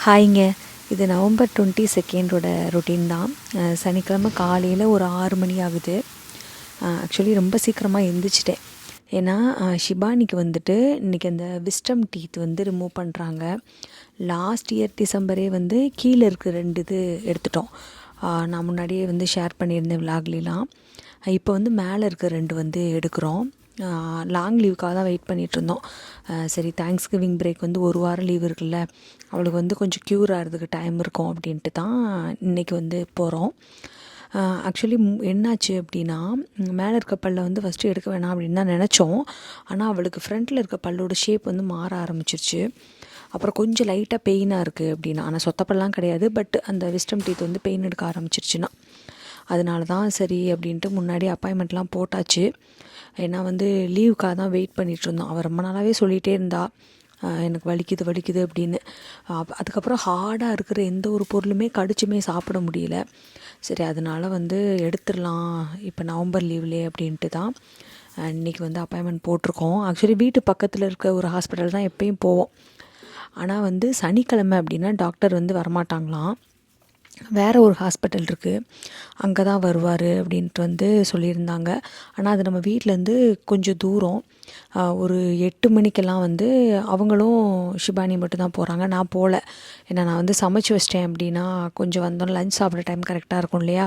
ஹாய்ங்க. இது November 22 routine தான். சனிக்கிழமை காலையில் ஒரு 6 மணி ஆகுது. ஆக்சுவலி ரொம்ப சீக்கிரமாக எழுந்திரிச்சிட்டேன். ஏன்னா ஷிபானிக்கு வந்துட்டு இன்றைக்கி அந்த விஸ்டம் டீத் வந்து ரிமூவ் பண்ணுறாங்க. லாஸ்ட் இயர் டிசம்பரே வந்து கீழே இருக்க 2 இது எடுத்துட்டோம். நான் முன்னாடியே வந்து ஷேர் பண்ணியிருந்தேன் விலாக்லாம். இப்போ வந்து மேலே இருக்க 2 வந்து எடுக்கிறோம். லாங் லீவுக்காக தான் வெயிட் பண்ணிகிட்ருந்தோம். சரி, தேங்க்ஸ் கிவிங் பிரேக் வந்து ஒரு வாரம் லீவ் இருக்குல்ல, அவளுக்கு வந்து கொஞ்சம் க்யூர் ஆகிறதுக்கு டைம் இருக்கும் அப்படின்ட்டு தான் இன்றைக்கி வந்து போகிறோம். ஆக்சுவலி என்னாச்சு அப்படின்னா, மேலே இருக்க பல்லை வந்து ஃபஸ்ட்டு எடுக்க வேணாம் அப்படின்னு தான் நினச்சோம். ஆனால் அவளுக்கு ஃப்ரண்ட்டில் இருக்க பல்லோட ஷேப் வந்து மாற ஆரம்பிச்சிருச்சு. அப்புறம் கொஞ்சம் லைட்டாக பெயினாக இருக்குது அப்படின்னா, ஆனால் சொத்தப்பல்லாம் கிடையாது, பட் அந்த விஸ்டம் டீத் வந்து பெயின் எடுக்க ஆரம்பிச்சிருச்சுன்னா, அதனால தான் சரி அப்படின்ட்டு முன்னாடி அப்பாயின்மெண்ட்லாம் போட்டாச்சு. ஏன்னா வந்து லீவுக்காக தான் வெயிட் பண்ணிகிட்ருந்தோம். அவள் ரொம்ப நாளாகவே சொல்லிகிட்டே இருந்தா, எனக்கு வலிக்குது அப்படின்னு. அதுக்கப்புறம் ஹார்டாக இருக்கிற எந்த ஒரு பொருளுமே கடிச்சுமே சாப்பிட முடியல. சரி, அதனால் வந்து எடுத்துடலாம் இப்போ நவம்பர் லீவ்லேயே அப்படின்ட்டு தான் இன்றைக்கி வந்து அப்பாயின்மெண்ட் போட்டிருக்கோம். ஆக்சுவலி வீட்டு பக்கத்தில் இருக்க ஒரு ஹாஸ்பிட்டல் தான் எப்பயும் போவோம். ஆனால் வந்து சனிக்கிழமை அப்படின்னா டாக்டர் வந்து வரமாட்டாங்களாம். வேறு ஒரு ஹாஸ்பிட்டல் இருக்குது, அங்கே தான் வருவார் அப்படின்ட்டு வந்து சொல்லியிருந்தாங்க. ஆனால் அது நம்ம வீட்டிலேருந்து கொஞ்சம் தூரம். ஒரு 8 மணிக்கெல்லாம் வந்து அவங்களும் ஷிபானி மட்டும்தான் போகிறாங்க. நான் போகல. ஏன்னா நான் வந்து சமைச்சு வச்சிட்டேன் அப்படின்னா கொஞ்சம் வந்தோம் லஞ்ச் சாப்பிட்ற டைம் கரெக்டாக இருக்கும் இல்லையா,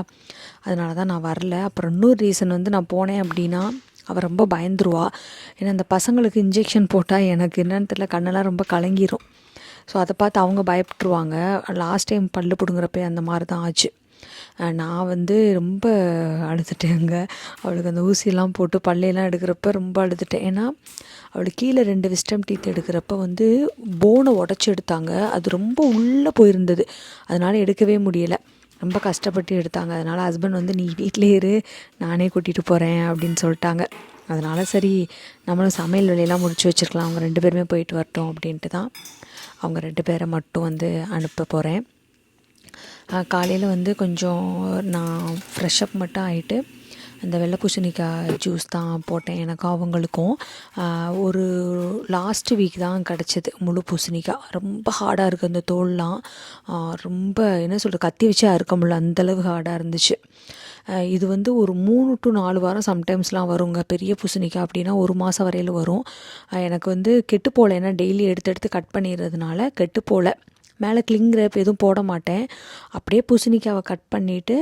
அதனால தான் நான் வரல. அப்புறம் இன்னொரு ரீசன் வந்து நான் போனேன் அப்படின்னா அவள் ரொம்ப பயந்துருவா. ஏன்னா அந்த பசங்களுக்கு இன்ஜெக்ஷன் போட்டால் எனக்கு என்னன்னு தெரியல, கண்ணெல்லாம் ரொம்ப கலங்கிரும். ஸோ அதை பார்த்து அவங்க பயப்பட்டுருவாங்க. லாஸ்ட் டைம் பல்லு பிடுங்குறப்ப அந்த மாதிரி தான் ஆச்சு. நான் வந்து ரொம்ப அழுதுட்டேங்க. அவளுக்கு அந்த ஊசியெல்லாம் போட்டு பல்லையெல்லாம் எடுக்கிறப்ப ரொம்ப அழுதுட்டேன். ஏன்னா அவளுக்கு கீழே 2 விஸ்டம் டீத் எடுக்கிறப்ப வந்து போனை உடச்சி எடுத்தாங்க. அது ரொம்ப உள்ளே போயிருந்தது, அதனால் எடுக்கவே முடியலை. ரொம்ப கஷ்டப்பட்டு எடுத்தாங்க. அதனால் ஹஸ்பண்ட் வந்து நீ வீட்டிலே இரு, நானே கூட்டிகிட்டு போகிறேன் அப்படின்னு சொல்லிட்டாங்க. அதனால் சரி, நம்மளும் சமையல் வேலையெல்லாம் முடிச்சு வச்சுருக்கலாம், அவங்க 2 பேருமே போயிட்டு வரட்டும் அப்படின்ட்டு தான் அவங்க 2 பேரை மட்டும் வந்து அனுப்ப போகிறேன். காலையில் வந்து கொஞ்சம் நான் ஃப்ரெஷ்அப் மட்டும் ஆகிட்டு அந்த வெள்ளை பூசணிக்காய் ஜூஸ் தான் போட்டேன் எனக்கும் அவங்களுக்கும். ஒரு லாஸ்ட் வீக் தான் கிடச்சிது முழு பூசணிக்காய். ரொம்ப ஹார்டாக இருக்குது அந்த தோல்லாம். ரொம்ப என்ன சொல்கிறது, கத்தி வச்சு அறுக்க முடியல, அந்தளவு ஹார்டாக இருந்துச்சு. இது வந்து ஒரு 3 to 4 வாரம் சம்டைம்ஸ்லாம் வருங்க. பெரிய பூசணிக்காய் அப்படின்னா 1 மாதம் வரையில் வரும். எனக்கு வந்து கெட்டு போகல, ஏன்னா டெய்லி எடுத்து கட் பண்ணிடுறதுனால கெட்டு போகல. மேலே கிளிங் ரேப் எதுவும் போட மாட்டேன். அப்படியே பூசணிக்காவை கட் பண்ணிவிட்டு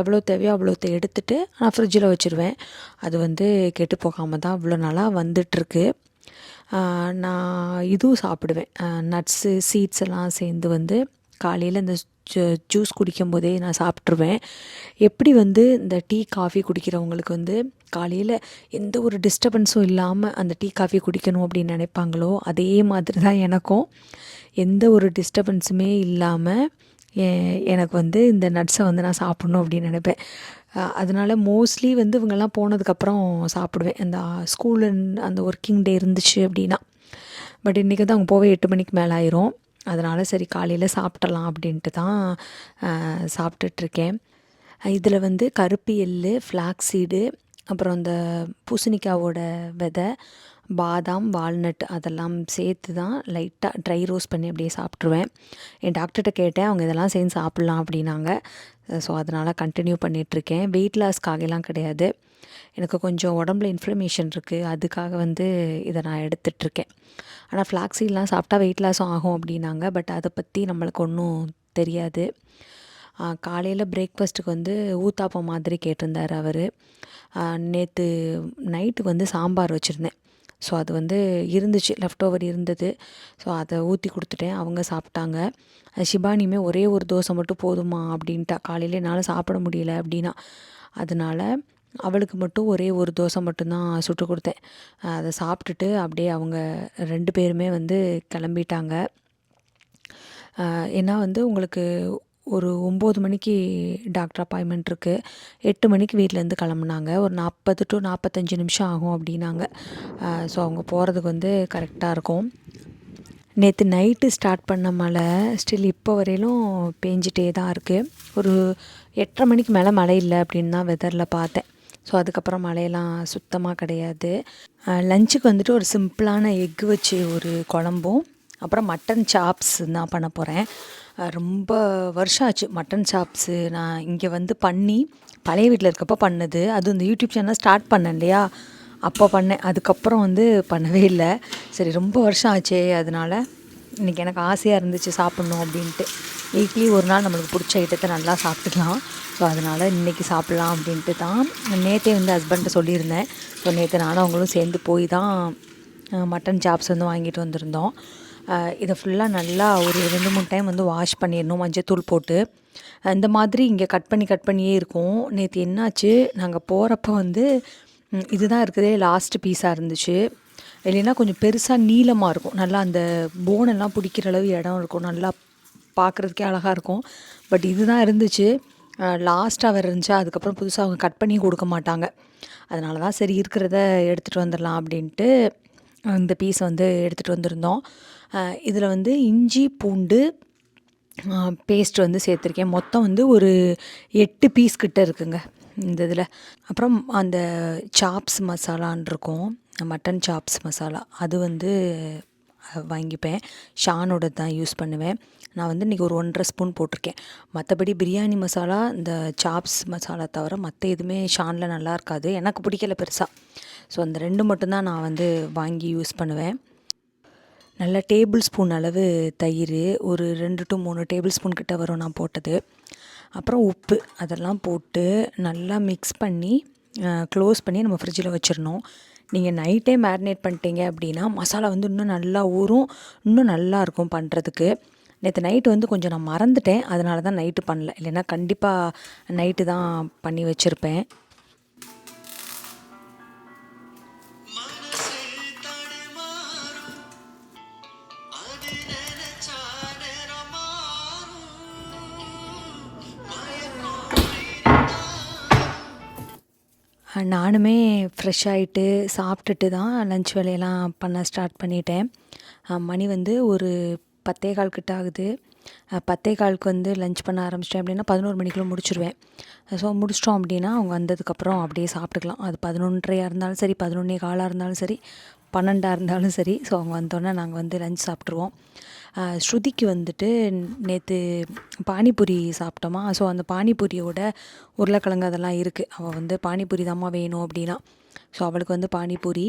எவ்வளோ தேவையோ அவ்வளோ எடுத்துகிட்டு நான் ஃப்ரிட்ஜில் வச்சுருவேன். அது வந்து கெட்டு போகாமல் தான் இவ்வளோ நாளாக வந்துட்டுருக்கு. நான் இதுவும் சாப்பிடுவேன், நட்ஸு சீட்ஸ் எல்லாம் சேர்ந்து வந்து காலையில் இந்த ஜூஸ் குடிக்கும் போதே நான் சாப்பிட்ருவேன். எப்படி வந்து இந்த டீ காஃபி குடிக்கிறவங்களுக்கு வந்து காலையில் எந்த ஒரு டிஸ்டர்பன்ஸும் இல்லாமல் அந்த டீ காஃபி குடிக்கணும் அப்படின்னு நினைப்பாங்களோ, அதே மாதிரி தான் எனக்கும் எந்த ஒரு டிஸ்டர்பன்ஸுமே இல்லாமல் எனக்கு வந்து இந்த நட்ஸை வந்து நான் சாப்பிட்ணும் அப்படின்னு நினைப்பேன். அதனால் மோஸ்ட்லி வந்து இவங்கெல்லாம் போனதுக்கப்புறம் சாப்பிடுவேன், அந்த ஸ்கூலு அந்த ஒர்க்கிங் டே இருந்துச்சு அப்படின்னா. பட் இன்றைக்கி வந்து அவங்க போவே 8 மணிக்கு மேலே ஆயிரும். அதனால் சரி காலையில் சாப்பிடலாம் அப்படின்ட்டு தான் சாப்பிட்டுட்ருக்கேன். இதில் வந்து கருப்பு எள்ளு, ஃப்ளாக்ஸ் சீடு, அப்புறம் இந்த பூசணிக்காவோட விதை, பாதாம், வால்நட் அதெல்லாம் சேர்த்து தான் லைட்டாக ட்ரை ரோஸ்ட் பண்ணி அப்படியே சாப்பிட்ருவேன். என் டாக்டர்கிட்ட கேட்டேன், அவங்க இதெல்லாம் சேர்ந்து சாப்பிட்லாம் அப்படின்னாங்க. ஸோ அதனால் கண்டினியூ பண்ணிகிட்ருக்கேன். வெயிட் லாஸ்க்காகலாம் கிடையாது, எனக்கு கொஞ்சம் உடம்புல இன்ஃப்ளமேஷன் இருக்குது, அதுக்காக வந்து இதை நான் எடுத்துகிட்ருக்கேன். ஆனால் ஃப்ளாக்ஸீட்லாம் சாப்பிட்டா வெயிட் லாஸும் ஆகும் அப்படின்னாங்க. பட் அதை பற்றி நம்மளுக்கு ஒன்றும் தெரியாது. காலையில் பிரேக்ஃபாஸ்ட்டுக்கு வந்து ஊத்தாப்பம் மாதிரி கேட்டிருந்தார் அவர். நேற்று நைட்டுக்கு வந்து சாம்பார் வச்சுருந்தேன். ஸோ அது வந்து இருந்துச்சு, லெஃப்ட் ஓவர் இருந்தது. ஸோ அதை ஊற்றி கொடுத்துட்டேன், அவங்க சாப்பிட்டாங்க. ஷிபானியுமே ஒரே ஒரு தோசை மட்டும் போதுமா அப்படின்ட்டா. காலையில் என்னால் சாப்பிட முடியல அப்படின்னா, அதனால் அவளுக்கு மட்டும் ஒரே ஒரு தோசை மட்டும்தான் சுட்டு கொடுத்தேன். அதை சாப்பிட்டுட்டு அப்படியே அவங்க 2 பேருமே வந்து கிளம்பிட்டாங்க. ஏன்னா வந்து உங்களுக்கு ஒரு 9 மணிக்கு டாக்டர் அப்பாயின்மெண்ட் இருக்குது, 8 மணிக்கு வீட்டிலேருந்து கிளம்புனாங்க. ஒரு 40 to 45 நிமிஷம் ஆகும் அப்படின்னாங்க. ஸோ அவங்க போகிறதுக்கு வந்து கரெக்டாக இருக்கும். நேற்று நைட்டு ஸ்டார்ட் பண்ண மழை ஸ்டில் இப்போ வரையிலும் பேஞ்சிட்டே தான் இருக்குது. ஒரு 8:30 மணிக்கு மேலே மழை இல்லை அப்படின்னு தான் வெதரில் பார்த்தேன். ஸோ அதுக்கப்புறம் மழையெல்லாம் சுத்தமாக கிடையாது. லஞ்சுக்கு வந்துட்டு ஒரு சிம்பிளான எக்கு வச்சு ஒரு குழம்பும், அப்புறம் மட்டன் சாப்ஸ் தான் பண்ண போகிறேன். ரொம்ப வருஷம் ஆச்சு மட்டன் சாப்ஸு நான் இங்கே வந்து பண்ணி, பழைய வீட்டில் இருக்கப்போ பண்ணது. அதுவும் இந்த யூடியூப் சேனல் ஸ்டார்ட் பண்ணேன் இல்லையா, அப்போ பண்ணேன். அதுக்கப்புறம் வந்து பண்ணவே இல்லை. சரி ரொம்ப வருஷம் ஆச்சே, அதனால் இன்றைக்கி எனக்கு ஆசையாக இருந்துச்சு சாப்பிட்ணும் அப்படின்ட்டு. வீக்லி ஒரு நாள் நம்மளுக்கு பிடிச்ச ஐட்டத்தை நல்லா சாப்பிட்டுக்கலாம். ஸோ அதனால் இன்றைக்கி சாப்பிட்லாம் அப்படின்ட்டு தான் நேற்றே வந்து ஹஸ்பண்ட்டை சொல்லியிருந்தேன். ஸோ நேற்று நானும் அவங்களும் சேர்ந்து போய் தான் மட்டன் சாப்ஸ் வந்து வாங்கிட்டு வந்திருந்தோம். இதை ஃபுல்லாக நல்லா ஒரு 2-3 டைம் வந்து வாஷ் பண்ணிடணும் மஞ்சத்தூள் போட்டு. இந்த மாதிரி இங்கே கட் பண்ணியே இருக்கும். நேற்று என்னாச்சு, நாங்கள் போகிறப்ப வந்து இதுதான் இருக்கிறதே லாஸ்ட்டு பீஸாக இருந்துச்சு. இல்லைன்னா கொஞ்சம் பெருசாக நீளமாக இருக்கும். நல்லா அந்த போனெல்லாம் பிடிக்கிற அளவு இடம் இருக்கும். நல்லா பார்க்குறதுக்கே அழகாக இருக்கும். பட் இதுதான் இருந்துச்சு. லாஸ்ட்டாக வேறு இருந்துச்சா, அதுக்கப்புறம் புதுசாக அவங்க கட் பண்ணி கொடுக்க மாட்டாங்க. அதனால தான் சரி இருக்கிறத எடுத்துகிட்டு வந்துடலாம் அப்படின்ட்டு இந்த பீஸை வந்து எடுத்துகிட்டு வந்திருந்தோம். இதில் வந்து இஞ்சி பூண்டு பேஸ்ட் வந்து சேர்த்துருக்கேன். மொத்தம் வந்து ஒரு 8 பீஸ் கிட்ட இருக்குங்க இந்த இதில். அப்புறம் அந்த சாப்ஸ் மசாலான் இருக்கும், மட்டன் சாப்ஸ் மசாலா, அது வந்து வாங்கிப்பேன். ஷானோட தான் யூஸ் பண்ணுவேன். நான் வந்து இன்றைக்கி ஒரு 1.5 ஸ்பூன் போட்டிருக்கேன். மற்றபடி பிரியாணி மசாலா, இந்த சாப்ஸ் மசாலா தவிர மற்ற எதுவுமே ஷானில் நல்லா இருக்காது, எனக்கு பிடிக்கல பெருசாக. ஸோ அந்த 2 மட்டும்தான் நான் வந்து வாங்கி யூஸ் பண்ணுவேன். நல்ல டேபிள் ஸ்பூன் அளவு தயிர், ஒரு 2 to 3 டேபிள் ஸ்பூன் கிட்ட வரும் நான் போட்டது. அப்புறம் உப்பு, அதெல்லாம் போட்டு நல்லா மிக்ஸ் பண்ணி க்ளோஸ் பண்ணி நம்ம ஃப்ரிட்ஜில் வச்சிடணும். நீங்கள் நைட்டே மேரினேட் பண்ணிட்டீங்க அப்படின்னா மசாலா வந்து இன்னும் நல்லா ஊறும், இன்னும் நல்லாயிருக்கும் பண்ணுறதுக்கு. நேற்று நைட்டு வந்து கொஞ்சம் நான் மறந்துட்டேன், அதனால தான் நைட்டு பண்ணல. இல்லைன்னா கண்டிப்பாக நைட்டு தான் பண்ணி வச்சுருப்பேன். நானுமே ஃப்ரெஷ் ஆகிட்டு சாப்பிட்டுட்டு தான் லன்ச் வேலையெல்லாம் பண்ண ஸ்டார்ட் பண்ணிட்டேன். மணி வந்து ஒரு 10:15 கிட்ட ஆகுது. 10:15க்கு வந்து லன்ச் பண்ண ஆரம்பிச்சிட்டேன் அப்படின்னா 11 மணிக்குள்ளே முடிச்சுருவேன். ஸோ முடிச்சிட்டோம் அப்படின்னா அவங்க வந்ததுக்கப்புறம் அப்படியே சாப்பிட்டுக்கலாம். அது 11:30 இருந்தாலும் சரி, 11:15 இருந்தாலும் சரி, 12 இருந்தாலும் சரி. ஸோ அவங்க வந்தோடனே நாங்கள் வந்து லன்ச் சாப்பிட்ருவோம். ஸ்ருதிக்கு வந்துட்டு நேற்று பானிபூரி சாப்பிட்டோமா, ஸோ அந்த பானிபூரியோட உருளைக்கிழங்கு அதெல்லாம் இருக்குது. அவள் வந்து பானிபூரி தாம்மா வேணும் அப்படின்னா, ஸோ அவளுக்கு வந்து பானிபூரி.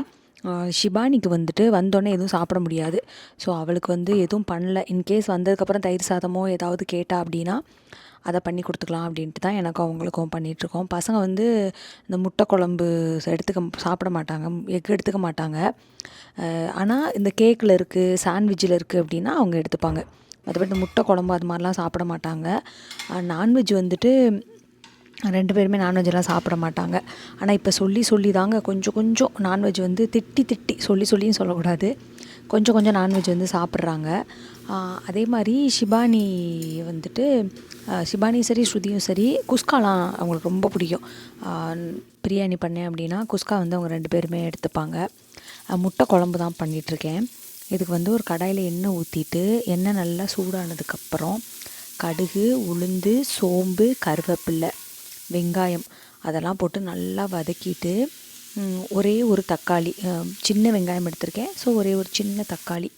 ஷிபானிக்கு வந்துட்டு வந்தோடனே எதுவும் சாப்பிட முடியாது. ஸோ அவளுக்கு வந்து எதுவும் பண்ணல. இன்கேஸ் வந்ததுக்கப்புறம் தயிர் சாதமோ ஏதாவது கேட்டா அப்படின்னா அதை பண்ணி கொடுத்துக்கலாம் அப்படின்ட்டு தான் எனக்கும் அவங்களுக்கும் பண்ணிகிட்ருக்கோம். பசங்க வந்து இந்த முட்டை குழம்பு சாப்பிட மாட்டாங்க, எக் எடுத்துக்க மாட்டாங்க. ஆனால் இந்த கேக்கில் இருக்குது, சாண்ட்விட்சில் இருக்குது அப்படின்னா அவங்க எடுத்துப்பாங்க. மற்றபடி இந்த முட்டை குழம்பு அது மாதிரிலாம் சாப்பிட மாட்டாங்க. நான்வெஜ் வந்துட்டு 2 பேருமே நான்வெஜ்ஜெல்லாம் சாப்பிட மாட்டாங்க. ஆனால் இப்போ சொல்லி தாங்க கொஞ்சம் நான்வெஜ் வந்து திட்டி சொல்லியும் சொல்லக்கூடாது, கொஞ்சம் நான்வெஜ் வந்து சாப்பிட்றாங்க. அதே மாதிரி ஷிபானி வந்துட்டு ஷிபானியும் சரி ஸ்ருதியும் சரி குஸ்காலாம் அவங்களுக்கு ரொம்ப பிடிக்கும். பிரியாணி பண்ணேன் அப்படின்னா குஸ்கா வந்து அவங்க 2 பேருமே எடுத்துப்பாங்க. முட்டை குழம்பு தான் பண்ணிகிட்ருக்கேன். இதுக்கு வந்து ஒரு கடாயில் எண்ணெய் ஊற்றிட்டு, எண்ணெய் நல்லா சூடானதுக்கப்புறம் கடுகு, உளுந்து, சோம்பு, கருவேப்பில்லை, வெங்காயம் அதெல்லாம் போட்டு நல்லா வதக்கிட்டு, ஒரே ஒரு தக்காளி, சின்ன வெங்காயம் எடுத்திருக்கேன், ஸோ ஒரே ஒரு சின்ன தக்காளி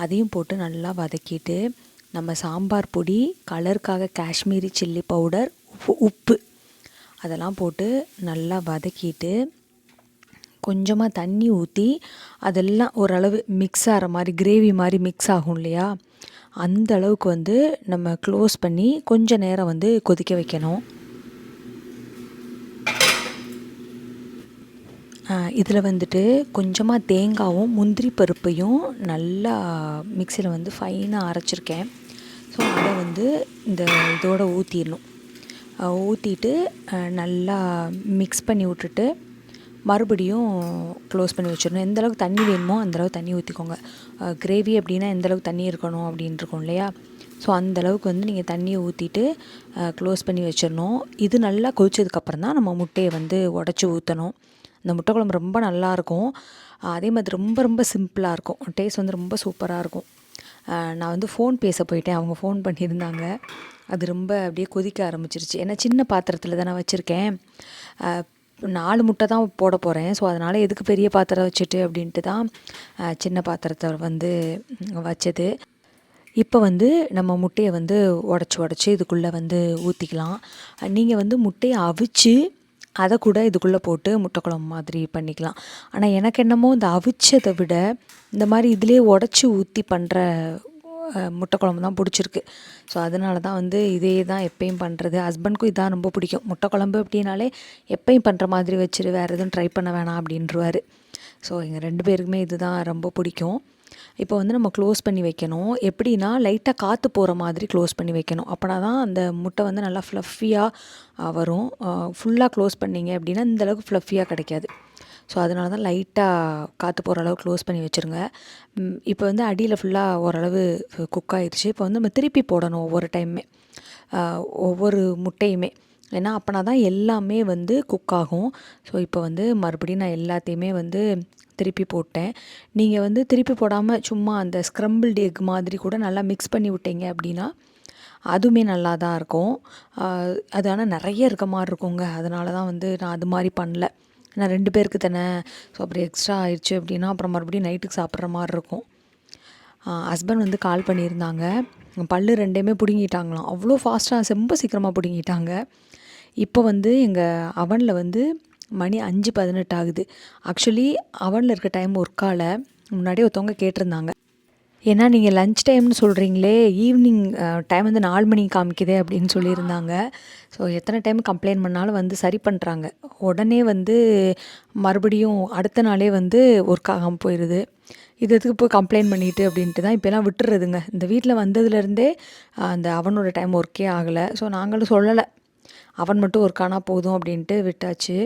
அதையும் போட்டு நல்லா வதக்கிட்டு, நம்ம சாம்பார் பொடி, கலருக்காக காஷ்மீரி சில்லி பவுடர், உப்பு அதெல்லாம் போட்டு நல்லா வதக்கிட்டு, கொஞ்சமாக தண்ணி ஊற்றி அதெல்லாம் ஓரளவு மிக்ஸ் ஆகிற மாதிரி, கிரேவி மாதிரி மிக்ஸ் ஆகும் இல்லையா, அந்த அளவுக்கு வந்து நம்ம க்ளோஸ் பண்ணி கொஞ்சம் நேரம் வந்து கொதிக்க வைக்கணும். இதில் வந்துட்டு கொஞ்சமாக தேங்காயும் முந்திரி பருப்பையும் நல்லா மிக்சியில் வந்து ஃபைனாக அரைச்சிருக்கேன். ஸோ அதை வந்து இந்த இதோடு ஊற்றிடணும். ஊற்றிட்டு நல்லா மிக்ஸ் பண்ணி விட்டுட்டு மறுபடியும் க்ளோஸ் பண்ணி வச்சிடணும். எந்தளவுக்கு தண்ணி வேணுமோ அந்தளவுக்கு தண்ணி ஊற்றிக்கோங்க. கிரேவி அப்படின்னா எந்தளவுக்கு தண்ணி இருக்கணும் அப்படின்னு இருக்கும் இல்லையா, ஸோ அந்தளவுக்கு வந்து நீங்கள் தண்ணியை ஊற்றிட்டு க்ளோஸ் பண்ணி வச்சிடணும். இது நல்லா கொதிச்சதுக்கப்புறம் தான் நம்ம முட்டையை வந்து உடச்சி ஊற்றணும். இந்த முட்டை குழம்பு ரொம்ப நல்லாயிருக்கும். அதே மாதிரி ரொம்ப சிம்பிளாக இருக்கும். டேஸ்ட் வந்து ரொம்ப சூப்பராக இருக்கும். நான் வந்து ஃபோன் பேச போயிட்டேன், அவங்க ஃபோன் பண்ணியிருந்தாங்க. அது ரொம்ப அப்படியே கொதிக்க ஆரம்பிச்சிருச்சு. ஏன்னா சின்ன பாத்திரத்தில் தான் நான் வச்சுருக்கேன். 4 முட்டை தான் போட போகிறேன். ஸோ அதனால் எதுக்கு பெரிய பாத்திரம் வச்சுட்டு அப்படின்ட்டு தான் சின்ன பாத்திரத்தை வந்து வச்சது. இப்போ வந்து நம்ம முட்டையை வந்து உடச்சி இதுக்குள்ளே வந்து ஊற்றிக்கலாம். நீங்கள் வந்து முட்டையை அவிச்சு அதை கூட இதுக்குள்ளே போட்டு முட்டை குழம்பு மாதிரி பண்ணிக்கலாம். ஆனால் எனக்கு என்னமோ இந்த அவிச்சதை விட இந்த மாதிரி இதிலே உடச்சி ஊற்றி பண்ணுற முட்டை குழம்பு தான் பிடிச்சிருக்கு. ஸோ அதனால தான் வந்து இதே தான் எப்பயும் பண்ணுறது. ஹஸ்பண்ட்க்கும் இதான் ரொம்ப பிடிக்கும். முட்டை குழம்பு அப்படின்னாலே எப்பயும் பண்ணுற மாதிரி வச்சுரு, வேறு எதுவும் ட்ரை பண்ண வேணாம் அப்படின்றவாரு. ஸோ எங்கள் 2 பேருக்குமே இது தான் ரொம்ப பிடிக்கும். இப்போ வந்து நம்ம க்ளோஸ் பண்ணி வைக்கணும். எப்படின்னா லைட்டாக காற்று போகிற மாதிரி க்ளோஸ் பண்ணி வைக்கணும். அப்போனா தான் அந்த முட்டை வந்து நல்லா ஃப்ளஃபியாக வரும். ஃபுல்லாக க்ளோஸ் பண்ணிங்க அப்படின்னா இந்தளவுக்கு ஃப்ளஃபியாக கிடைக்காது. ஸோ அதனால தான் லைட்டாக காற்று போகிற அளவு க்ளோஸ் பண்ணி வச்சுருங்க. இப்போ வந்து அடியில் ஃபுல்லாக ஓரளவு குக் ஆகிடுச்சு. இப்போ வந்து நம்ம திருப்பி போடணும் ஒவ்வொரு டைமுமே, ஒவ்வொரு முட்டையுமே. ஏன்னா அப்போனா தான் எல்லாமே வந்து குக் ஆகும். ஸோ இப்போ வந்து மறுபடியும் நான் எல்லாத்தையுமே வந்து திருப்பி போட்டேன். நீங்கள் வந்து திருப்பி போடாமல் சும்மா அந்த ஸ்க்ரம்பிள்டு எக் மாதிரி கூட நல்லா மிக்ஸ் பண்ணி விட்டீங்க அப்படின்னா அதுவுமே நல்லா தான் இருக்கும். அது ஆனால் நிறைய இருக்க மாதிரி இருக்குங்க. அதனால தான் வந்து நான் அது மாதிரி பண்ணல. நான் 2 பேருக்கு தானே. ஸோ அப்படி எக்ஸ்ட்ரா ஆயிடுச்சு அப்படின்னா அப்புறம் மறுபடியும் நைட்டுக்கு சாப்பிட்ற மாதிரி இருக்கும். ஹஸ்பண்ட் வந்து கால் பண்ணியிருந்தாங்க. பல்லு 2மே பிடுங்கிட்டாங்களாம். அவ்வளோ ஃபாஸ்ட்டாக ரொம்ப சீக்கிரமாக பிடுங்கிட்டாங்க. இப்போ வந்து எங்கள் அவனில் வந்து மணி 5:18 ஆகுது. ஆக்சுவலி அவனில் இருக்க டைம் ஒர்க் ஆகல. முன்னாடியே ஒருத்தவங்க கேட்டிருந்தாங்க. ஏன்னா நீங்கள் லன்ச் டைம்னு சொல்கிறீங்களே, ஈவினிங் டைம் வந்து 4 மணிக்கு காமிக்குதே அப்படின்னு சொல்லியிருந்தாங்க. ஸோ எத்தனை டைம் கம்ப்ளைண்ட் பண்ணாலும் வந்து சரி பண்ணுறாங்க. உடனே வந்து மறுபடியும் அடுத்த நாளே வந்து ஒர்க் ஆகாமல் போயிடுது. இது எதுக்கு போய் கம்ப்ளைண்ட் பண்ணிட்டு அப்படின்ட்டு தான் இப்போலாம் விட்டுறதுங்க. இந்த வீட்டில் வந்ததுலேருந்தே அந்த அவனோட டைம் ஒர்க்கே ஆகலை. ஸோ நாங்களும் சொல்லலை, அவன் மட்டும் ஒர்க் ஆனால் போதும் அப்படின்ட்டு விட்டாச்சு.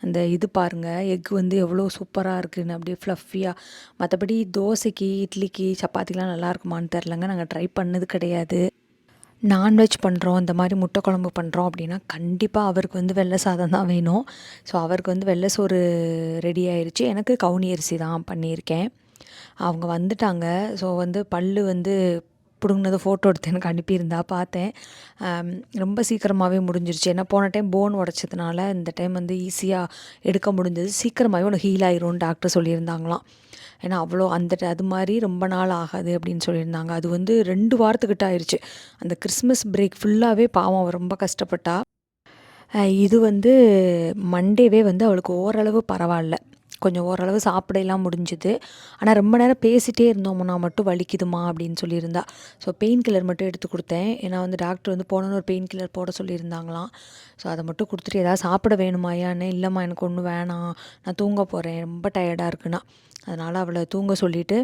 அந்த இது பாருங்கள், எக் வந்து எவ்வளோ சூப்பராக இருக்குதுன்னு, அப்படியே ஃப்ளஃபியாக. மற்றபடி தோசைக்கு, இட்லிக்கு, சப்பாத்திலாம் நல்லா இருக்குமான்னு தெரிலங்க. நாங்கள் ட்ரை பண்ணது கிடையாது. நான்வெஜ் பண்ணுறோம், இந்த மாதிரி முட்டை குழம்பு பண்ணுறோம் அப்படின்னா கண்டிப்பாக அவருக்கு வந்து வெள்ளை சாதம் தான் வேணும். ஸோ அவருக்கு வந்து வெள்ளை சோறு ரெடி ஆயிடுச்சு. எனக்கு கவுனி அரிசி தான் பண்ணியிருக்கேன். அவங்க வந்துட்டாங்க. ஸோ வந்து பல்லு வந்து பிடுங்கினது ஃபோட்டோ எடுத்து எனக்கு அனுப்பியிருந்தா பார்த்தேன். ரொம்ப சீக்கிரமாகவே முடிஞ்சிருச்சு. ஏன்னா போன டைம் போன் உடச்சதுனால இந்த டைம் வந்து ஈஸியாக எடுக்க முடிஞ்சது. சீக்கிரமாகவே உனக்கு ஹீல் ஆயிரும்னு டாக்டர் சொல்லியிருந்தாங்களாம். ஏன்னா அவ்வளோ அது மாதிரி ரொம்ப நாள் ஆகாது அப்படின்னு சொல்லியிருந்தாங்க. அது வந்து 2 வாரத்துக்கிட்ட ஆயிடுச்சு. அந்த கிறிஸ்மஸ் பிரேக் ஃபுல்லாகவே பாவம் ரொம்ப கஷ்டப்பட்டா. இது வந்து மண்டேவே வந்து அவளுக்கு ஓரளவு பரவாயில்ல. கொஞ்சம் ஓரளவு சாப்பிடலாம் முடிஞ்சுது. ஆனால் ரொம்ப நேரம் பேசிகிட்டே இருந்தோம்னா மட்டும் வலிக்குதுமா அப்படின்னு சொல்லியிருந்தா. ஸோ பெயின் கில்லர் மட்டும் எடுத்து கொடுத்தேன். ஏன்னா வந்து டாக்டர் வந்து போனோன்னு ஒரு பெயின் கில்லர் போட சொல்லியிருந்தாங்களாம். ஸோ அதை மட்டும் கொடுத்துட்டு ஏதாவது சாப்பிட வேணுமாயான்னு, இல்லைம்மா எனக்கு ஒன்றும் வேணாம், நான் தூங்க போகிறேன், ரொம்ப டயர்டாக இருக்குன்னா. அதனால் அவளை தூங்க சொல்லிவிட்டு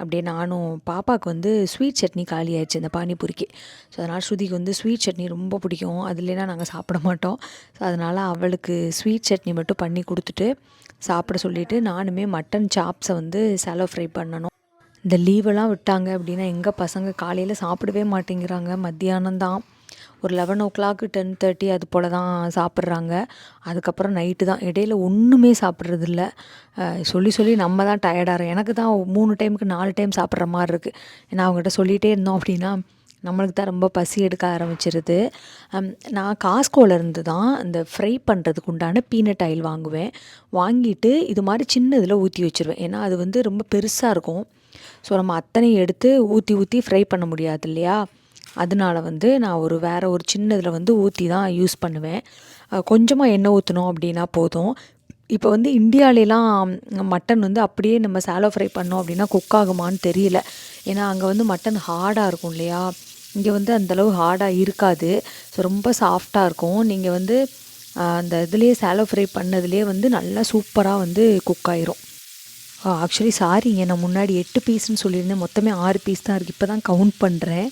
அப்படியே நானும் பாப்பாவுக்கு வந்து ஸ்வீட் சட்னி காலி ஆயிடுச்சு இந்த பானிபூரிக்கு. ஸோ அதனால் ஸ்ருதிக்கு வந்து ஸ்வீட் சட்னி ரொம்ப பிடிக்கும். அது இல்லைன்னா நாங்கள் சாப்பிட மாட்டோம். ஸோ அதனால் அவளுக்கு ஸ்வீட் சட்னி மட்டும் பண்ணி கொடுத்துட்டு சாப்பிட சொல்லிவிட்டு நானுமே மட்டன் சாப்ஸை வந்து சாலோ ஃப்ரை பண்ணணும். இந்த லீவெல்லாம் விட்டாங்க அப்படின்னா எங்கள் பசங்க காலையில் சாப்பிடவே மாட்டேங்கிறாங்க. மத்தியானம் தான் ஒரு 11:00 10:30 அது போல் தான் சாப்பிட்றாங்க. அதுக்கப்புறம் நைட்டு தான். இடையில ஒன்றுமே சாப்பிட்றதில்ல. சொல்லி நம்ம தான் டயர்டாகிறோம். எனக்கு தான் 3 டைமுக்கு 4 டைம் சாப்பிட்ற மாதிரி இருக்குது. ஏன்னா அவங்ககிட்ட சொல்லிகிட்டே இருந்தோம் அப்படின்னா நம்மளுக்கு தான் ரொம்ப பசி எடுக்க ஆரம்பிச்சிருது. நான் காஸ்கோலேருந்து தான் இந்த ஃப்ரை பண்ணுறதுக்கு உண்டான பீனட் ஆயில் வாங்குவேன். வாங்கிட்டு இது மாதிரி சின்ன இதில் ஊற்றி வச்சுருவேன். ஏன்னா அது வந்து ரொம்ப பெருசாக இருக்கும். ஸோ நம்ம அத்தனையும் எடுத்து ஊற்றி ஃப்ரை பண்ண முடியாது இல்லையா? அதனால வந்து நான் வேறு ஒரு சின்ன இதில் வந்து ஊற்றி தான் யூஸ் பண்ணுவேன். கொஞ்சமாக எண்ணெய் ஊற்றினோம் அப்படின்னா போதும். இப்போ வந்து இந்தியாவிலலாம் மட்டன் வந்து அப்படியே நம்ம சாலோ ஃப்ரை பண்ணோம் அப்படின்னா குக் ஆகுமான்னு தெரியல. ஏன்னா அங்கே வந்து மட்டன் ஹார்டாக இருக்கும் இல்லையா? இங்கே வந்து அந்தளவு ஹார்டாக இருக்காது. ஸோ ரொம்ப சாஃப்டாக இருக்கும். நீங்கள் வந்து அந்த இதுலேயே சாலோ ஃப்ரை பண்ணதுலேயே வந்து நல்லா சூப்பராக வந்து குக் ஆயிரும். ஆக்சுவலி சாரிங்க, நான் முன்னாடி 8 பீஸ்ன்னு சொல்லியிருந்தேன். மொத்தமே 6 பீஸ் தான் இருக்குது. இப்போ தான் கவுண்ட் பண்ணுறேன்.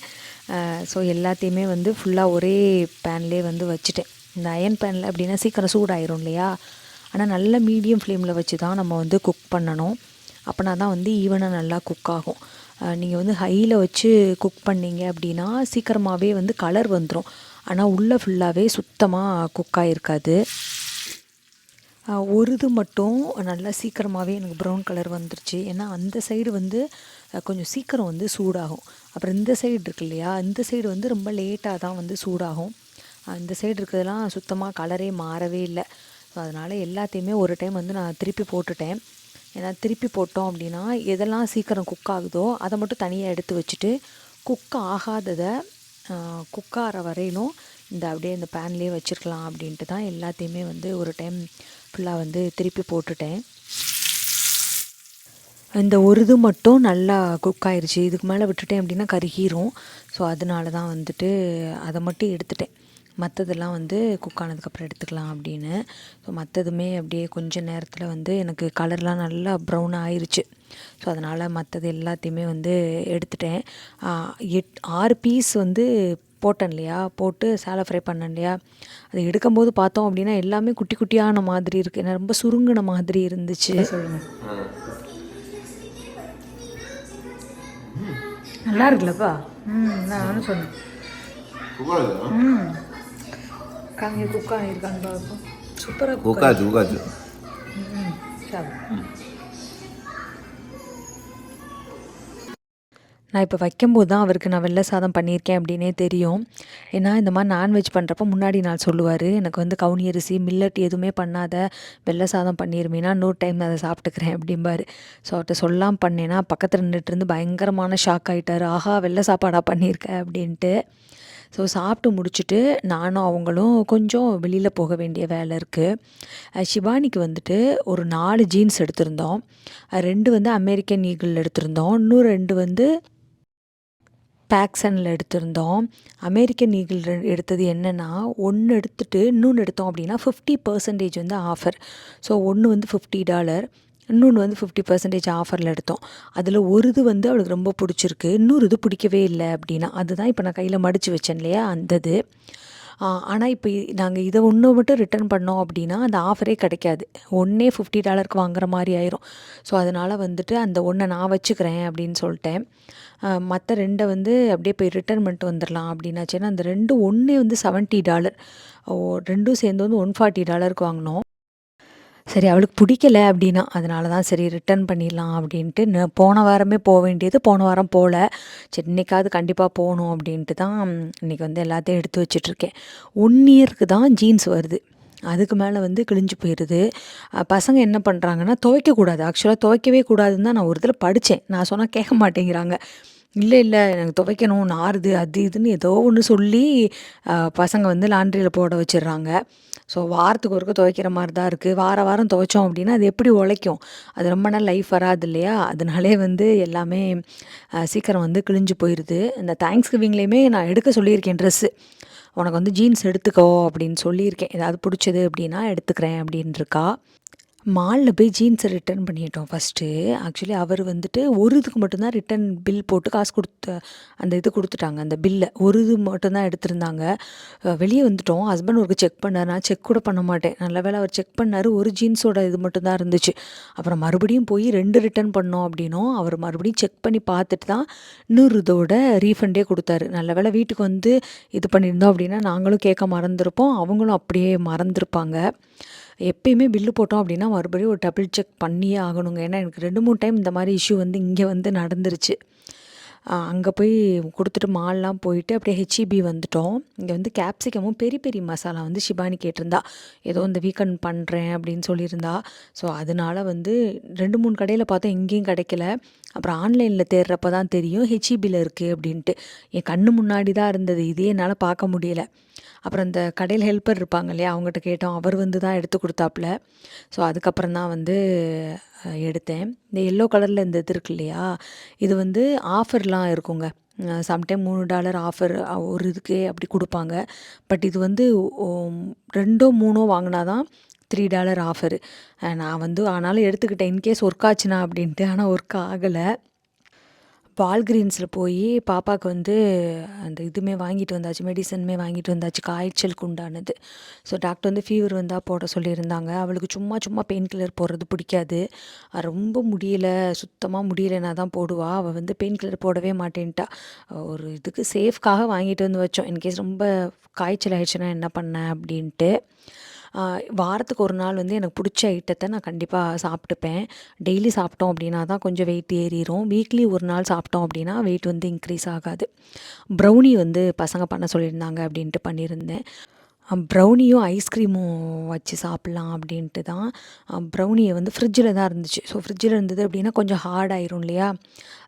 ஸோ எல்லாத்தையுமே வந்து ஃபுல்லாக ஒரே பேன்லேயே வந்து வச்சுட்டேன். இந்த அயன் பேனில் அப்படின்னா சீக்கிரம் சூடாயிரும் இல்லையா? ஆனால் நல்ல மீடியம் ஃப்ளேமில் வச்சு தான் நம்ம வந்து குக் பண்ணணும். அப்படின்னா தான் வந்து ஈவனாக நல்லா குக் ஆகும். நீங்கள் வந்து ஹையில் வச்சு குக் பண்ணிங்க அப்படின்னா சீக்கிரமாகவே வந்து கலர் வந்துடும். ஆனால் உள்ளே ஃபுல்லாகவே சுத்தமாக குக் ஆகிருக்காது. ஒரு இது மட்டும் நல்லா சீக்கிரமாகவே எனக்கு ப்ரௌன் கலர் வந்துருச்சு. ஏன்னா அந்த சைடு வந்து கொஞ்சம் சீக்கிரம் வந்து சூடாகும். அப்புறம் இந்த சைடு இருக்கு இல்லையா? இந்த சைடு வந்து ரொம்ப லேட்டாக தான் வந்து சூடாகும். இந்த சைடு இருக்கிறதுலாம் சுத்தமாக கலரே மாறவே இல்லை. அதனால் எல்லாத்தையுமே ஒரு டைம் வந்து நான் திருப்பி போட்டுட்டேன். ஏன்னா திருப்பி போட்டோம் அப்படின்னா எதெல்லாம் சீக்கிரம் குக் ஆகுதோ அதை மட்டும் தனியாக எடுத்து வச்சுட்டு குக் ஆகாததை குக் ஆகிற வரையிலும் அப்படியே இந்த பேன்லேயே வச்சுருக்கலாம் அப்படின்ட்டு தான் எல்லாத்தையுமே வந்து ஒரு டைம் ஃபுல்லாக வந்து திருப்பி போட்டுட்டேன். இந்த ஒரு இது மட்டும் நல்லா குக் ஆயிடுச்சு. இதுக்கு மேலே விட்டுட்டேன் அப்படின்னா கருகிரும். ஸோ அதனால தான் வந்துட்டு அதை மட்டும் எடுத்துட்டேன். மற்றதெல்லாம் வந்து குக் ஆனதுக்கப்புறம் எடுத்துக்கலாம் அப்படின்னு. ஸோ மற்றதுமே அப்படியே கொஞ்சம் நேரத்தில் வந்து எனக்கு கலர்லாம் நல்லா ப்ரௌன் ஆயிடுச்சு. ஸோ அதனால் மற்றது எல்லாத்தையுமே வந்து எடுத்துட்டேன். 6 பீஸ் வந்து போட்டேன் இல்லையா, போட்டு சேலை ஃப்ரை பண்ணேன் இல்லையா, அது எடுக்கும்போது பார்த்தோம் அப்படின்னா எல்லாமே குட்டி குட்டியான மாதிரி இருக்குது. ஏன்னா ரொம்ப சுருங்கின மாதிரி இருந்துச்சு. சொல்லுங்கள், நல்லா இருக்குல்லப்பா? நான் சொன்னேன். காங்க குக் ஆகிருக்கான்னு பார்ப்போம். சூப்பராக குக் ஆச்சு. நான் இப்போ வைக்கும்போது தான் அவருக்கு நான் வெள்ளை சாதம் பண்ணியிருக்கேன் அப்படின்னே தெரியும். ஏன்னா இந்த மாதிரி நான்வெஜ் பண்ணுறப்ப முன்னாடி நாள் சொல்லுவார், எனக்கு வந்து கவுனி அரிசி மில்லட் எதுவுமே பண்ணாத வெள்ளை சாதம் பண்ணிருமீனா இன்னொரு டைம் அதை சாப்பிட்டுக்கிறேன் அப்படிம்பார். ஸோ அவர்கிட்ட சொல்லாமல் பண்ணேன்னா பக்கத்தில் நின்றுட்டு பயங்கரமான ஷாக் ஆகிட்டார். ஆஹா, வெள்ளை சாப்பாடாக பண்ணியிருக்க அப்படின்ட்டு. ஸோ சாப்பிட்டு முடிச்சுட்டு நானும் அவங்களும் கொஞ்சம் வெளியில் போக வேண்டிய வேலை இருக்குது. ஷிபானிக்கு வந்துட்டு ஒரு 4 ஜீன்ஸ் எடுத்திருந்தோம். 2 வந்து அமெரிக்கன் ஈகிள் எடுத்திருந்தோம். இன்னும் 2 வந்து பேக்சனில் எடுத்திருந்தோம். அமெரிக்கன் ஈகிள் எடுத்தது என்னென்னா, ஒன்று எடுத்துகிட்டு இன்னொன்று எடுத்தோம் அப்படின்னா 50% வந்து ஆஃபர். ஸோ ஒன்று வந்து $50, இன்னொன்று வந்து 50% ஆஃபரில் எடுத்தோம். அதில் ஒரு இது வந்து அவளுக்கு ரொம்ப பிடிச்சிருக்கு, இன்னொரு இது பிடிக்கவே இல்லை அப்படின்னா, அதுதான் இப்போ நான் கையில் மடித்து வச்சேன் இல்லையா அந்த இது. ஆனால் இப்போ நாங்கள் இதை ஒன்று மட்டும் ரிட்டர்ன் பண்ணோம் அப்படின்னா அந்த ஆஃபரே கிடைக்காது. ஒன்றே $50 வாங்குற மாதிரி ஆயிரும். ஸோ அதனால் வந்துட்டு அந்த ஒன்றை நான் வச்சுக்கிறேன் அப்படின்னு சொல்லிட்டேன். மற்ற 2 வந்து அப்படியே போய் ரிட்டர்ன் பண்ணிட்டு வந்துடலாம் அப்படின்னாச்சுன்னா அந்த 2 ஒன்றே வந்து $70. ரெண்டும் சேர்ந்து வந்து $140 வாங்கினோம். சரி, அவளுக்கு பிடிக்கல அப்படின்னா அதனால தான் சரி ரிட்டர்ன் பண்ணிடலாம் அப்படின்ட்டு போன வாரமே போக வேண்டியது போன வாரம் போகல. சரி இன்றைக்காவது கண்டிப்பாக போகணும் அப்படின்ட்டு தான் இன்றைக்கி வந்து எல்லாத்தையும் எடுத்து வச்சிட்ருக்கேன். 1 இயருக்கு தான் ஜீன்ஸ் வருது, அதுக்கு மேலே வந்து கிழிஞ்சு போயிடுது. பசங்க என்ன பண்ணுறாங்கன்னா துவைக்கக்கூடாது, ஆக்சுவலாக துவைக்கவே கூடாதுன்னு தான் நான் ஒரு இதில் படித்தேன். நான் சொன்னால் கேட்க மாட்டேங்கிறாங்க. இல்லை எனக்கு துவைக்கணும், நாறுது, அது இதுன்னு ஏதோ ஒன்று சொல்லி பசங்க வந்து லாண்ட்ரியில் போட வச்சிடுறாங்க. ஸோ வாரத்துக்கு ஒருக்க துவைக்கிற மாதிரி தான் இருக்குது. வாரம் துவைச்சோம் அப்படின்னா அது எப்படி உழைக்கும்? அது ரொம்ப நாள் லைஃப் வராது இல்லையா? அதனாலே வந்து எல்லாமே சீக்கிரம் வந்து கிழிஞ்சு போயிடுது. இந்த தேங்க்ஸ் கிவிங்லேயுமே நான் எடுக்க சொல்லியிருக்கேன் ட்ரெஸ்ஸு. உனக்கு வந்து ஜீன்ஸ் எடுத்துக்கோ அப்படின்னு சொல்லியிருக்கேன், ஏதாவது பிடிச்சது அப்படின்னா எடுத்துக்கிறேன் அப்படின்ட்டுருக்கா. மாலில் போய் ஜீன்ஸை ரிட்டர்ன் பண்ணிட்டோம் ஃபஸ்ட்டு. ஆக்சுவலி அவர் வந்துட்டு ஒரு இதுக்கு மட்டும்தான் ரிட்டன் பில் போட்டு காசு கொடுத்து அந்த இது கொடுத்துட்டாங்க, அந்த பில்லை ஒரு இது மட்டும்தான் எடுத்திருந்தாங்க. வெளியே வந்துட்டோம். ஹஸ்பண்ட் ஒருக்கு செக் பண்ணார், நான் செக் கூட பண்ண மாட்டேன். நல்ல வேளை அவர் செக் பண்ணார், ஒரு ஜீன்ஸோட இது மட்டும்தான் இருந்துச்சு. அப்புறம் மறுபடியும் போய் 2 ரிட்டர்ன் பண்ணோம் அப்படின்னும் அவர் மறுபடியும் செக் பண்ணி பார்த்துட்டு தான் இன்னொரு இதோட ரீஃபண்டே கொடுத்தாரு. நல்ல வேளை வீட்டுக்கு வந்து இது பண்ணியிருந்தோம் அப்படின்னா நாங்களும் கேட்க மறந்துருப்போம், அவங்களும் அப்படியே மறந்துருப்பாங்க. எப்பயுமே பில்லு போட்டோம் அப்படின்னா மறுபடியும் ஒரு டபுள் செக் பண்ணியே ஆகணுங்க. ஏன்னா எனக்கு 2-3 டைம் இந்த மாதிரி இஷ்யூ வந்து இங்கே வந்து நடந்துருச்சு. அங்கே போய் கொடுத்துட்டு மால்லாம் போயிட்டு அப்படியே ஹெச்இபி வந்துட்டோம். இங்கே வந்து கேப்சிகமும் பெரி பெரி மசாலா வந்து ஷிபானி கேட்டிருந்தா, ஏதோ இந்த வீக்கெண்ட் பண்ணுறேன் அப்படின்னு சொல்லியிருந்தா. ஸோ அதனால வந்து 2-3 கடையில் பார்த்தோம், எங்கேயும் கிடைக்கல. அப்புறம் ஆன்லைனில் தேடுறப்ப தான் தெரியும் ஹெச்இபியில் இருக்குது அப்படின்ட்டு. என் கண்ணு முன்னாடி தான் இருந்தது, இதே என்னால் பார்க்க முடியலை. அப்புறம் இந்த கடையில் ஹெல்ப்பர் இருப்பாங்க இல்லையா, அவங்ககிட்ட கேட்டோம், அவர் வந்து தான் எடுத்து கொடுத்தாப்புல. ஸோ அதுக்கப்புறம் தான் வந்து எடுத்தேன். இந்த எல்லோ கலரில் இந்த இது இருக்கு இல்லையா, இது வந்து ஆஃபர்லாம் இருக்குங்க. சம்டைம் $3 ஆஃபர் ஒரு இதுக்கே அப்படி கொடுப்பாங்க. பட் இது வந்து 2-3 வாங்கினா தான் $3 ஆஃபரு. நான் வந்து ஆனாலும் எடுத்துக்கிட்டேன், இன்கேஸ் ஒர்க் ஆச்சுன்னா அப்படின்ட்டு. ஆனால் ஒர்க் ஆகலை. வால்கிரீன்ஸில் போய் பாப்பாவுக்கு வந்து அந்த இதுவுமே வாங்கிட்டு வந்தாச்சு, மெடிசனுமே வாங்கிட்டு வந்தாச்சு, காய்ச்சலுக்கு உண்டானது. ஸோ டாக்டர் வந்து ஃபீவர் வந்தால் போட சொல்லியிருந்தாங்க. அவளுக்கு சும்மா பெயின் கில்லர் போடுறது பிடிக்காது. ரொம்ப முடியலை, சுத்தமாக முடியலைன்னா தான் போடுவா. அவள் வந்து பெயின் கில்லர் போடவே மாட்டேன்ட்டா. ஒரு இதுக்கு சேஃப்காக வாங்கிட்டு வந்து வச்சோம், இன்கேஸ் ரொம்ப காய்ச்சல் ஆயிடுச்சுன்னா என்ன பண்ண அப்படின்ட்டு. வாரத்துக்கு ஒரு நாள் வந்து எனக்கு பிடிச்ச ஐட்டத்தை நான் கண்டிப்பாக சாப்பிட்டுப்பேன். டெய்லி சாப்பிட்டோம் அப்படின்னா தான் கொஞ்சம் வெயிட் ஏறிடும். வீக்லி ஒரு நாள் சாப்பிட்டோம் அப்படின்னா வெயிட் வந்து இன்க்ரீஸ் ஆகாது. ப்ரௌனி வந்து பசங்க பண்ண சொல்லியிருந்தாங்க அப்படின்ட்டு பண்ணியிருந்தேன். ப்ரௌனியும் ஐஸ்கிரீமும் வச்சு சாப்பிட்லாம் அப்படின்ட்டு தான். ப்ரௌனியை வந்து ஃப்ரிட்ஜில் தான் இருந்துச்சு. ஸோ ஃப்ரிட்ஜில் இருந்தது அப்படின்னா கொஞ்சம் ஹார்ட் ஆயிரும் இல்லையா?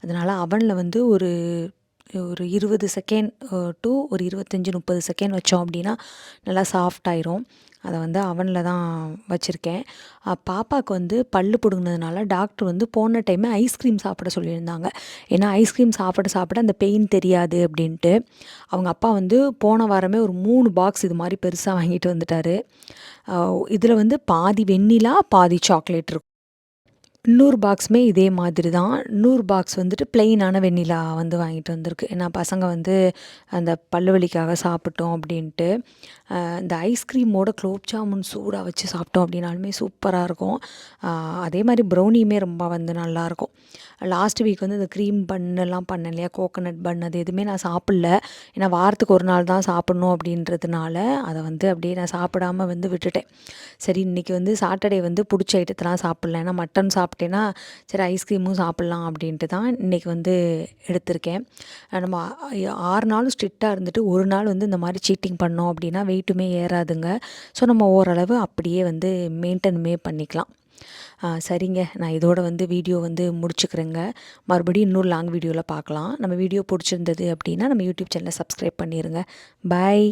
அதனால் அவனில் வந்து ஒரு ஒரு 20 செகண்ட் டு ஒரு 25, 30 செகண்ட் வச்சோம் அப்படின்னா நல்லா சாஃப்ட் ஆயிரும். அதை வந்து அவனில் தான் வச்சுருக்கேன். பாப்பாவுக்கு வந்து பல்லு பிடுங்கினதுனால டாக்டர் வந்து போன டைமே ஐஸ்கிரீம் சாப்பிட சொல்லியிருந்தாங்க. ஏன்னா ஐஸ்கிரீம் சாப்பிட சாப்பிட அந்த பெயின் தெரியாது அப்படின்ட்டு. அவங்க அப்பா வந்து போன வாரமே ஒரு 3 பாக்ஸ் இது மாதிரி பெருசாக வாங்கிட்டு வந்துட்டார். இதில் வந்து பாதி வெண்ணிலா பாதி சாக்லேட் இருக்கும். இன்னொரு பாக்ஸுமே இதே மாதிரி தான். இன்னொரு பாக்ஸ் வந்துட்டு ப்ளெயினான வெண்ணிலா வந்து வாங்கிட்டு வந்திருக்கு. ஏன்னா பசங்க வந்து அந்த பல்லு வலிக்காக சாப்பிட்டோம் அப்படின்ட்டு. இந்த ஐஸ்கிரீமோட குலோப் ஜாமுன் சூடாக வச்சு சாப்பிட்டோம் அப்படின்னாலுமே சூப்பராக இருக்கும். அதே மாதிரி ப்ரௌனியுமே ரொம்ப வந்து நல்லாயிருக்கும். லாஸ்ட் வீக் வந்து இந்த க்ரீம் பன்னெல்லாம் பண்ணேன் இல்லையா, கோகோனட் பன் அது எதுவுமே நான் சாப்பிடல. ஏன்னா வாரத்துக்கு ஒரு நாள் தான் சாப்பிட்ணும் அப்படின்றதுனால அதை வந்து அப்படியே நான் சாப்பிடாம வந்து விட்டுட்டேன். சரி இன்றைக்கி வந்து சாட்டர்டே வந்து பிடிச்ச ஐட்டத்தெல்லாம் சாப்பிட்ல. ஏன்னா மட்டன் சாப்பிட்டேன்னா சரி ஐஸ்கிரீமும் சாப்பிட்லாம் அப்படின்ட்டு தான் இன்றைக்கி வந்து எடுத்திருக்கேன். நம்ம 6 நாளும் ஸ்ட்ரிக்டாக இருந்துட்டு ஒரு நாள் வந்து இந்த மாதிரி சீட்டிங் பண்ணோம் அப்படின்னா வெயிட்டுமே ஏறாதுங்க. ஸோ நம்ம ஓரளவு அப்படியே வந்து மெயின்டெனுமே பண்ணிக்கலாம். சரிங்க, நான் இதோட வந்து வீடியோ வந்து முடிச்சுக்கிறேங்க. மறுபடியும் இன்னொரு லாங் வீடியோவில் பார்க்கலாம். நம்ம வீடியோ பிடிச்சிருந்தது அப்படின்னா நம்ம யூடியூப் சேனலை சப்ஸ்கிரைப் பண்ணிடுங்க. பாய்.